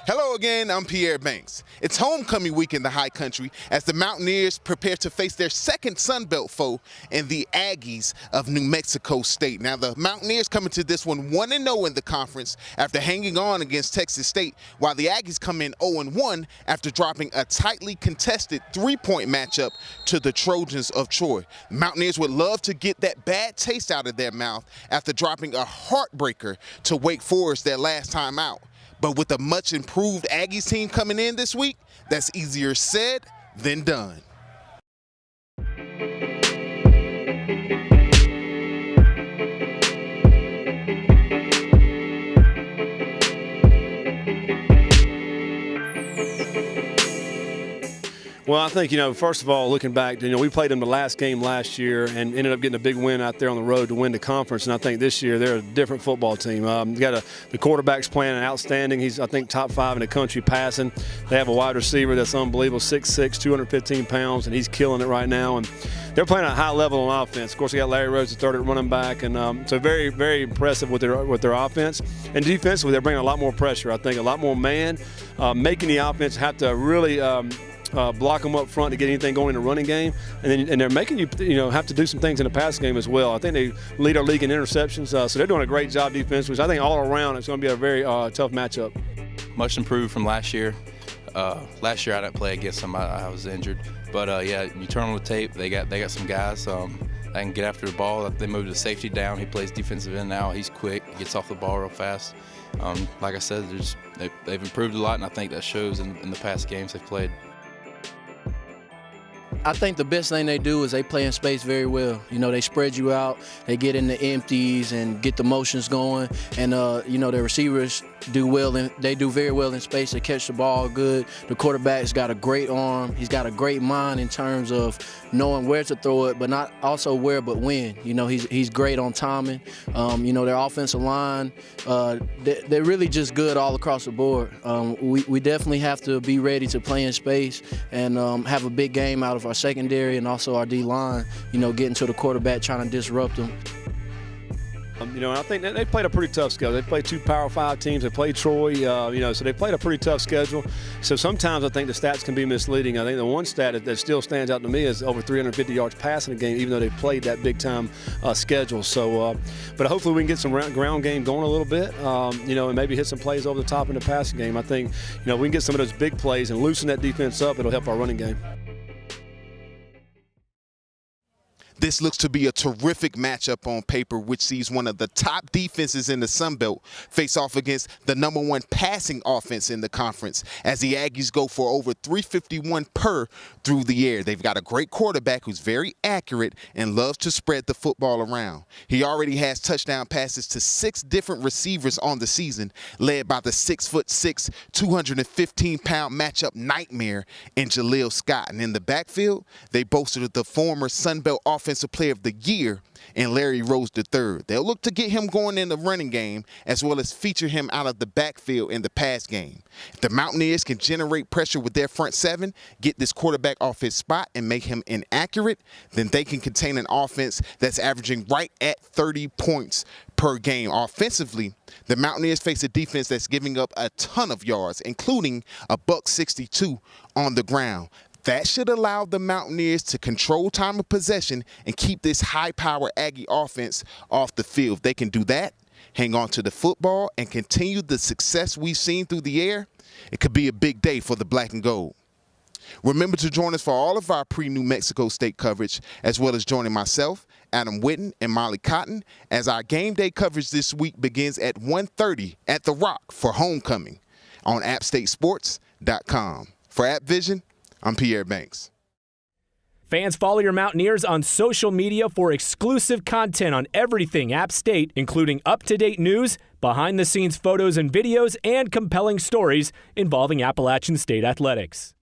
Hello again, I'm Pierre Banks. It's homecoming week in the high country as the Mountaineers prepare to face their second Sun Belt foe in the Aggies of New Mexico State. Now the Mountaineers coming to this one 1-0 in the conference after hanging on against Texas State, while the Aggies come in 0-1 after dropping a tightly contested three-point matchup to the Trojans of Troy. The Mountaineers would love to get that bad taste out of their mouth after dropping a heartbreaker to Wake Forest their last time out. But with a much improved Aggies team coming in this week, that's easier said than done. Well, I think, first of all, looking back, we played them the last game last year and ended up getting a big win out there on the road to win the conference. And I think this year they're a different football team. The quarterback's playing outstanding. He's, I think, top 5 in the country passing. They have a wide receiver that's unbelievable, 6'6", 215 pounds, and he's killing it right now. And they're playing at a high level on offense. Of course, they got Larry Rhodes, the third running back, and so very, very impressive with their offense. And defensively, they're bringing a lot more pressure. I think a lot more man, making the offense have to really block them up front to get anything going in the running game, and they're making you have to do some things in the pass game as well. I think they lead our league in interceptions, so they're doing a great job defensively. So I think all around it's going to be a very tough matchup. Much improved from last year. Last year I didn't play against them. I was injured, but yeah, you turn on the tape. They got some guys that can get after the ball. They moved the safety down. He plays defensive end now. He's quick. He gets off the ball real fast. Like I said, they've improved a lot, and I think that shows in the past games they've played. I think the best thing they do is they play in space very well. They spread you out, they get in the empties and get the motions going, and their receivers do well, and they do very well in space. They catch the ball good. The quarterback's got a great arm. He's got a great mind in terms of knowing where to throw it, but not also where, but when. He's great on timing. Their offensive line, they're really just good all across the board. We definitely have to be ready to play in space and have a big game out of our secondary and also our D-line, getting to the quarterback, trying to disrupt them. I think they played a pretty tough schedule. They played 2 Power 5 teams. They played Troy, so they played a pretty tough schedule. So sometimes I think the stats can be misleading. I think the one stat that still stands out to me is over 350 yards passing a game, even though they played that big-time schedule. So, but hopefully we can get some ground game going a little bit, and maybe hit some plays over the top in the passing game. I think, we can get some of those big plays and loosen that defense up. It'll help our running game. This looks to be a terrific matchup on paper, which sees one of the top defenses in the Sun Belt face off against the #1 passing offense in the conference, as the Aggies go for over 351 per through the air. They've got a great quarterback who's very accurate and loves to spread the football around. He already has touchdown passes to 6 different receivers on the season, led by the 6'6", 215-pound matchup nightmare in Jaleel Scott. And in the backfield, they boasted the former Sun Belt Offensive Player of the Year and Larry Rhodes III. They'll look to get him going in the running game as well as feature him out of the backfield in the pass game. If the Mountaineers can generate pressure with their front 7, get this quarterback off his spot and make him inaccurate, then they can contain an offense that's averaging right at 30 points per game. Offensively, the Mountaineers face a defense that's giving up a ton of yards, including a $162 on the ground. That should allow the Mountaineers to control time of possession and keep this high-power Aggie offense off the field. If they can do that, hang on to the football, and continue the success we've seen through the air, it could be a big day for the black and gold. Remember to join us for all of our pre-New Mexico State coverage, as well as joining myself, Adam Witten, and Molly Cotton, as our game day coverage this week begins at 1:30 at The Rock for homecoming on appstatesports.com. For App Vision, I'm Pierre Banks. Fans, follow your Mountaineers on social media for exclusive content on everything App State, including up-to-date news, behind-the-scenes photos and videos, and compelling stories involving Appalachian State athletics.